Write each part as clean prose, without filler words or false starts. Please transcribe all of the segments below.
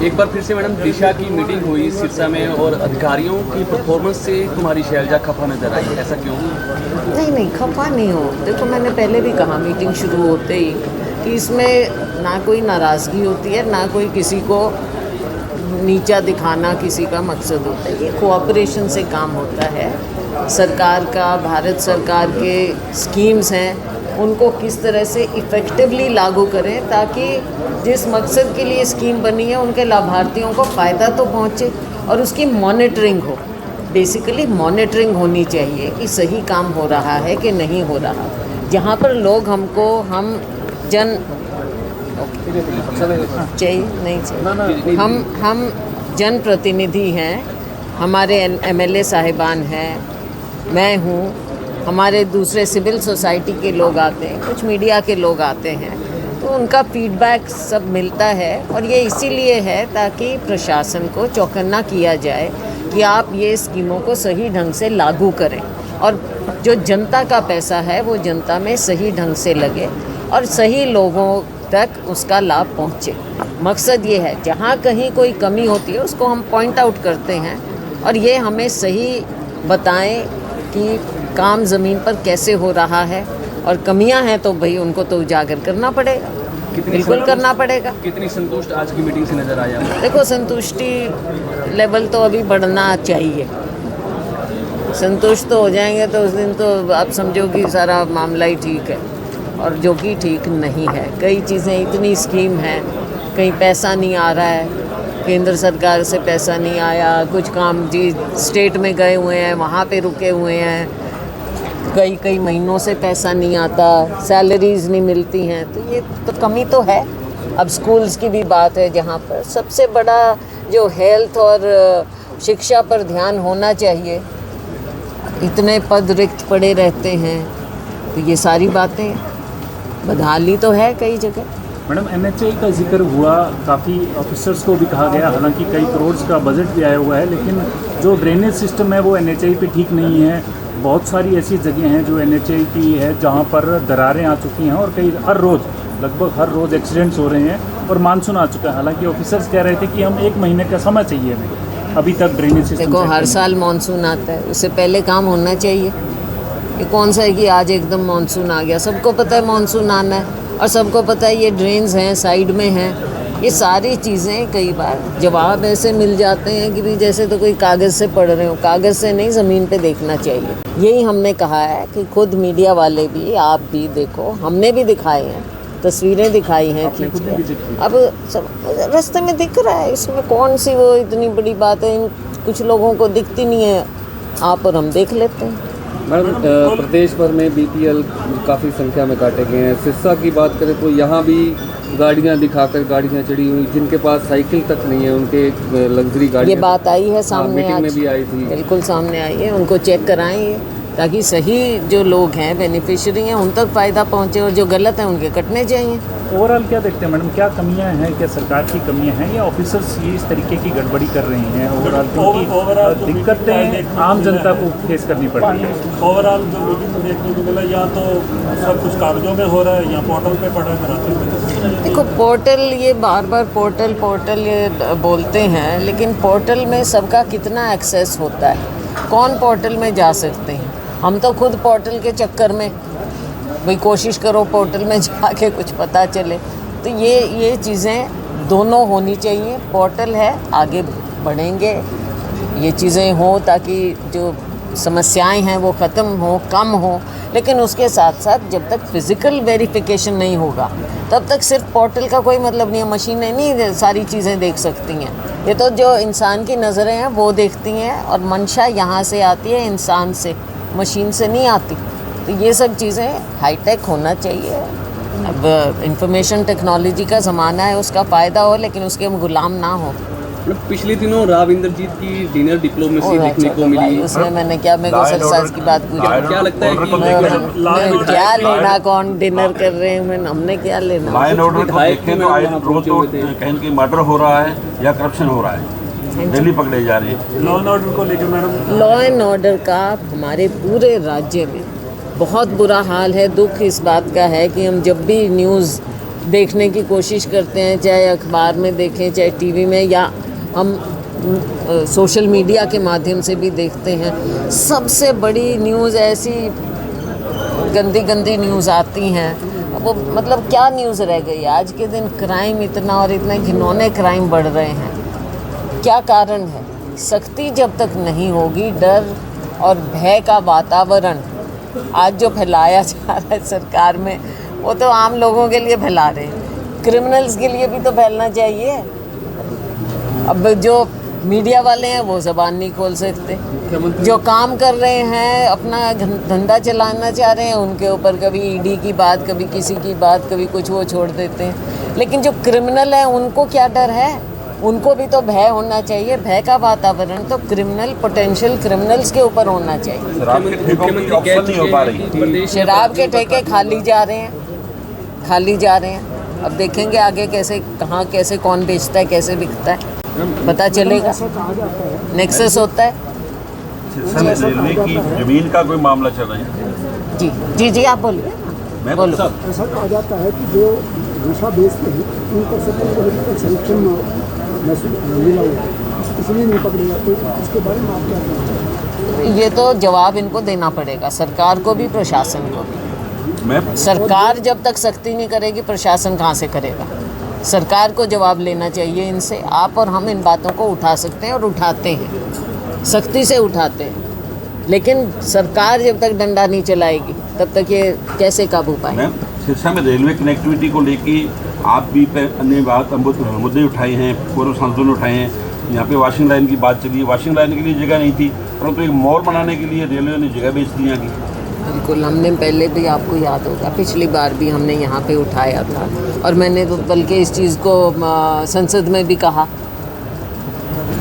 एक बार फिर से मैडम दिशा की मीटिंग हुई सिरसा में और अधिकारियों की परफॉर्मेंस से तुम्हारी शैलजा खफा नजर आई, ऐसा क्यों? नहीं खफा नहीं हो। देखो मैंने पहले भी कहा मीटिंग शुरू होते ही कि इसमें ना कोई नाराज़गी होती है, ना कोई किसी को नीचा दिखाना किसी का मकसद होता है। ये कोऑपरेशन से काम होता है। सरकार का, भारत सरकार के स्कीम्स हैं उनको किस तरह से इफ़ेक्टिवली लागू करें ताकि जिस मकसद के लिए स्कीम बनी है उनके लाभार्थियों को फ़ायदा तो पहुँचे और उसकी मॉनिटरिंग हो। बेसिकली मॉनिटरिंग होनी चाहिए कि सही काम हो रहा है कि नहीं हो रहा। जहाँ पर लोग हम चाहिए नहीं चाहिए, हम जनप्रतिनिधि हैं, हमारे एमएलए साहिबान हैं, मैं हूँ, हमारे दूसरे सिविल सोसाइटी के लोग आते हैं, कुछ मीडिया के लोग आते हैं, तो उनका फीडबैक सब मिलता है। और ये इसीलिए है ताकि प्रशासन को चौकन्ना किया जाए कि आप ये स्कीमों को सही ढंग से लागू करें और जो जनता का पैसा है वो जनता में सही ढंग से लगे और सही लोगों तक उसका लाभ पहुँचे। मकसद ये है जहाँ कहीं कोई कमी होती है उसको हम पॉइंट आउट करते हैं और ये हमें सही बताएं कि काम ज़मीन पर कैसे हो रहा है और कमियां हैं तो भाई उनको तो उजागर करना पड़ेगा, बिल्कुल करना पड़ेगा। कितनी संतुष्ट आज की मीटिंग से नज़र आया? देखो संतुष्टि लेवल तो अभी बढ़ना चाहिए। संतुष्ट तो हो जाएंगे तो उस दिन तो आप समझो कि सारा मामला ही ठीक है और जो कि ठीक नहीं है। कई चीज़ें, इतनी स्कीम हैं, कहीं पैसा नहीं आ रहा है, केंद्र सरकार से पैसा नहीं आया, कुछ काम जी स्टेट में गए हुए हैं वहाँ पे रुके हुए हैं, कई महीनों से पैसा नहीं आता, सैलरीज़ नहीं मिलती हैं, तो ये तो कमी तो है। अब स्कूल्स की भी बात है जहाँ पर सबसे बड़ा जो हेल्थ और शिक्षा पर ध्यान होना चाहिए, इतने पद रिक्त पड़े रहते हैं, तो ये सारी बातें बदहाली तो है कई जगह। मैडम एनएचआई का जिक्र हुआ, काफ़ी ऑफिसर्स को भी कहा गया, हालांकि कई करोड़ का बजट भी आया हुआ है, लेकिन जो ड्रेनेज सिस्टम है वो एनएचआई पे ठीक नहीं है। बहुत सारी ऐसी जगह हैं जो एनएचआई की है जहां पर दरारें आ चुकी हैं और कई लगभग हर रोज़ एक्सीडेंट्स हो रहे हैं और मानसून आ चुका है। हालांकि ऑफिसर्स कह रहे थे कि हम 1 महीने का समय चाहिए हमें, अभी तक ड्रेनेज सिस्टम। देखो हर साल मानसून आता है, उससे पहले काम होना चाहिए। ये कौन सा है कि आज एकदम मानसून आ गया? सबको पता है मानसून आना है और सबको पता है ये ड्रेन्स हैं, साइड में हैं, ये सारी चीज़ें कई बार जवाब ऐसे मिल जाते हैं कि भी जैसे तो कोई कागज़ से पढ़ रहे हो। कागज़ से नहीं, ज़मीन पे देखना चाहिए। यही हमने कहा है कि खुद मीडिया वाले भी, आप भी देखो, हमने भी दिखाए हैं, तस्वीरें दिखाई हैं खींच के। अब सब रास्ते में दिख रहा है, इसमें कौन सी वो इतनी बड़ी बात है? कुछ लोगों को दिखती नहीं है, आप और हम देख लेते हैं। मैडम प्रदेश भर में बीपीएल काफ़ी संख्या में काटे गए हैं। सिरसा की बात करें तो यहाँ भी गाड़ियाँ दिखाकर गाड़ियाँ चढ़ी हुई, जिनके पास साइकिल तक नहीं है उनके लग्जरी गाड़ी। ये बात आई है सामने, मीटिंग में भी आई थी, बिल्कुल सामने आई है। उनको चेक कराएंगे ताकि सही जो लोग हैं, बेनिफिशियरी हैं, उन तक फ़ायदा पहुँचे और जो गलत हैं उनके कटने चाहिए। ओवरऑल क्या देखते हैं मैडम, क्या कमियां हैं, क्या सरकार की कमियां हैं या ऑफिसर्स ये इस तरीके की गड़बड़ी कर रहे हैं? ओवरऑल क्योंकि दिक्कतें आम जनता को फेस करनी पड़ रही है। ओवरऑल जो मीटिंग में देखने को मिला, या तो सब कुछ कागजों में हो रहा है या पोर्टल पे पड़ा है। देखो पोर्टल, ये बार बार पोर्टल ये बोलते हैं, लेकिन पोर्टल में सबका कितना एक्सेस होता है? कौन पोर्टल में जा सकते हैं? हम तो खुद पोर्टल के चक्कर में भाई कोशिश करो पोर्टल में जाके कुछ पता चले। तो ये चीज़ें दोनों होनी चाहिए। पोर्टल है, आगे बढ़ेंगे, ये चीज़ें हों ताकि जो समस्याएं हैं वो ख़त्म हो, कम हो। लेकिन उसके साथ साथ जब तक फिज़िकल वेरिफिकेशन नहीं होगा तब तक सिर्फ पोर्टल का कोई मतलब नहीं है। मशीनें नहीं सारी चीज़ें देख सकती हैं, ये तो जो इंसान की नज़रें हैं वो देखती हैं और मंशा यहाँ से आती है, इंसान से, मशीन से नहीं आती। तो ये सब चीज़ें हाईटेक होना चाहिए। अब इंफॉर्मेशन टेक्नोलॉजी का ज़माना है, उसका फ़ायदा हो लेकिन उसके हम गुलाम ना हो। पिछले दिनों राव इंद्रजीत की डिनर डिप्लोमेसी देखने को मिली, उसमें मैंने क्या, मेरे को सरसाज की बात पूछी, क्या लगता है कि क्या लेना, कौन डिनर कर रहे हैं, हमने क्या लेना? लॉ एंड ऑर्डर को देखें तो रोज तो कहीं कि मर्डर हो रहा है या करप्शन हो रहा है, डेली पकड़े जा रही है। लॉ एंड ऑर्डर को लेकर मैडम, लॉ एंड ऑर्डर का हमारे पूरे राज्य में बहुत बुरा हाल है। दुख इस बात का है कि हम जब भी न्यूज़ देखने की कोशिश करते हैं, चाहे अखबार में देखें, चाहे टीवी में, या हम सोशल मीडिया के माध्यम से भी देखते हैं। सबसे बड़ी न्यूज़ ऐसी गंदी गंदी न्यूज़ आती हैं। वो मतलब क्या न्यूज़ रह गई आज के दिन? क्राइम इतना और इतने घिनौने क्राइम बढ़ रहे हैं, क्या कारण है? सख्ती जब तक नहीं होगी, डर और भय का वातावरण आज जो फैलाया जा रहा है सरकार में, वो तो आम लोगों के लिए फैला रहे हैं, क्रिमिनल्स के लिए भी तो फैलना चाहिए। अब जो मीडिया वाले हैं वो ज़बान नहीं खोल सकते, जो काम कर रहे हैं, अपना धंधा चलाना चाह रहे हैं, उनके ऊपर कभी ईडी की बात, कभी किसी की बात, कभी कुछ वो छोड़ देते हैं। लेकिन जो क्रिमिनल हैं उनको क्या डर है? उनको भी तो भय होना चाहिए। भय का वातावरण तो क्रिमिनल, पोटेंशियल क्रिमिनल्स के ऊपर होना चाहिए। शराब के ठेकों की ऑप्शन नहीं हो पा रही। शराब के ठेके खाली जा रहे हैं, खाली जा रहे हैं। अब देखेंगे आगे कैसे, कहाँ कैसे, कौन बेचता है, कैसे बिकता है, पता चलेगा। नेक्सस होता है। सिरसा में रेलवे की जमीन का कोई मामला चल रहा है? जी जी जी, आप बोलिए। मैं बोलो। ऐसा कहा जाता है कि जो नशा बेचते हैं उनको सबसे पॉलिटिकल संरक्षण मिला हुआ है, इसलिए नहीं पकड़े जाते। इसके बारे में आप क्या कहते हैं? ये तो जवाब इनको देना पड़ेगा, सरकार को भी, प्रशासन को भी। मैं सरकार जब तक सख्ती नहीं करेगी, प्रशासन कहाँ से करेगा? सरकार को जवाब लेना चाहिए इनसे। आप और हम इन बातों को उठा सकते हैं और उठाते हैं, सख्ती से उठाते हैं, लेकिन सरकार जब तक डंडा नहीं चलाएगी तब तक ये कैसे काबू पाए? मैम, सिरसा में रेलवे कनेक्टिविटी को लेके आप भी अन्य बात मुद्दे उठाए हैं, पूर्व सांसदों ने उठाए हैं। यहाँ पे वॉशिंग लाइन की बात चली है, वॉशिंग लाइन के लिए जगह नहीं थी, परंतु एक मॉल बनाने के लिए रेलवे ने जगह बेच दी यहाँ की। बिल्कुल, हमने पहले भी, आपको याद होगा, पिछली बार भी हमने यहाँ पे उठाया था, और मैंने तो बल्कि इस चीज़ को संसद में भी कहा।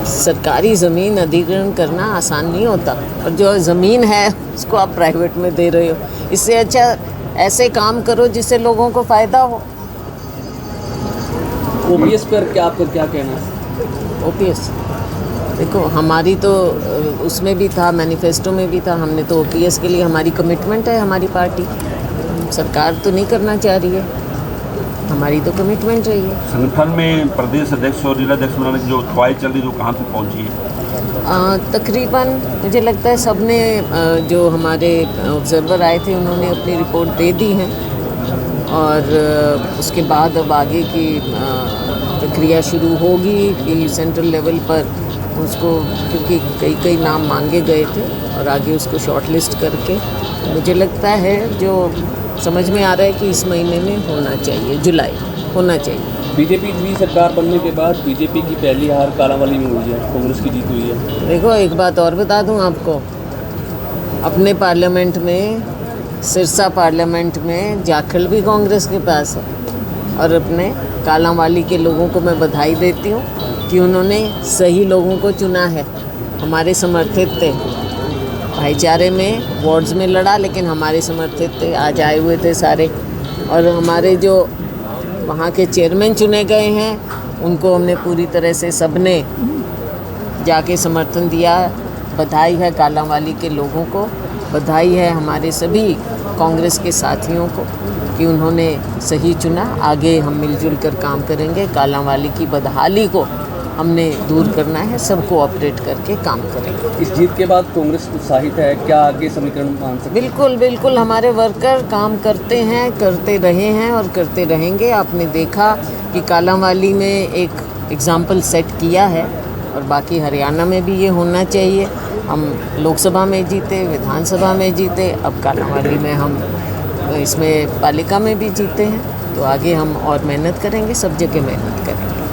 सरकारी ज़मीन अधिग्रहण करना आसान नहीं होता, और जो ज़मीन है उसको आप प्राइवेट में दे रहे हो। इससे अच्छा ऐसे काम करो जिससे लोगों को फ़ायदा हो। ओपीएस पर क्या आपका क्या कहना है? ओपीएस देखो, हमारी तो उसमें भी था, मैनिफेस्टो में भी था। हमने तो ओपीएस के लिए, हमारी कमिटमेंट है, हमारी पार्टी। सरकार तो नहीं करना चाह रही है, हमारी तो कमिटमेंट रही है। संगठन में प्रदेश अध्यक्ष और जिलाध्यक्ष बनाने की जो ख्वाहिश चल रही है, जो कहाँ तक पहुँची है? तकरीबन मुझे लगता है सबने, जो हमारे ऑब्जर्वर आए थे, उन्होंने अपनी रिपोर्ट दे दी है, और उसके बाद अब आगे की प्रक्रिया शुरू होगी कि सेंट्रल लेवल पर उसको, क्योंकि कई नाम मांगे गए थे, और आगे उसको शॉर्टलिस्ट करके, मुझे लगता है, जो समझ में आ रहा है कि इस महीने में होना चाहिए, जुलाई होना चाहिए। बीजेपी की सरकार बनने के बाद बीजेपी की पहली हार कालांवाली में हुई है, कांग्रेस की जीत हुई है। देखो, एक बात और बता दूं आपको, अपने पार्लियामेंट में, सिरसा पार्लियामेंट में जाखल भी कांग्रेस के पास है, और अपने कालांवाली के लोगों को मैं बधाई देती हूँ कि उन्होंने सही लोगों को चुना है। हमारे समर्थित थे, भाईचारे में, वार्ड्स में लड़ा, लेकिन हमारे समर्थित थे, आज आए हुए थे सारे। और हमारे जो वहाँ के चेयरमैन चुने गए हैं, उनको हमने पूरी तरह से सबने जाके समर्थन दिया। बधाई है कालांवाली के लोगों को, बधाई है हमारे सभी कांग्रेस के साथियों को कि उन्होंने सही चुना। आगे हम मिलजुल कर काम करेंगे। कालांवाली की बदहाली को हमने दूर करना है, सबको ऑपरेट करके काम करेंगे। इस जीत के बाद कांग्रेस उत्साहित है, क्या आगे समीकरण मान सकते? बिल्कुल बिल्कुल, हमारे वर्कर काम करते हैं, करते रहे हैं और करते रहेंगे। आपने देखा कि कालांवाली में एक एग्जाम्पल सेट किया है, और बाकी हरियाणा में भी ये होना चाहिए। हम लोकसभा में जीते, विधानसभा में जीते, अब कालांवाली में हम इसमें पालिका में भी जीते हैं, तो आगे हम और मेहनत करेंगे, सब जगह मेहनत करेंगे।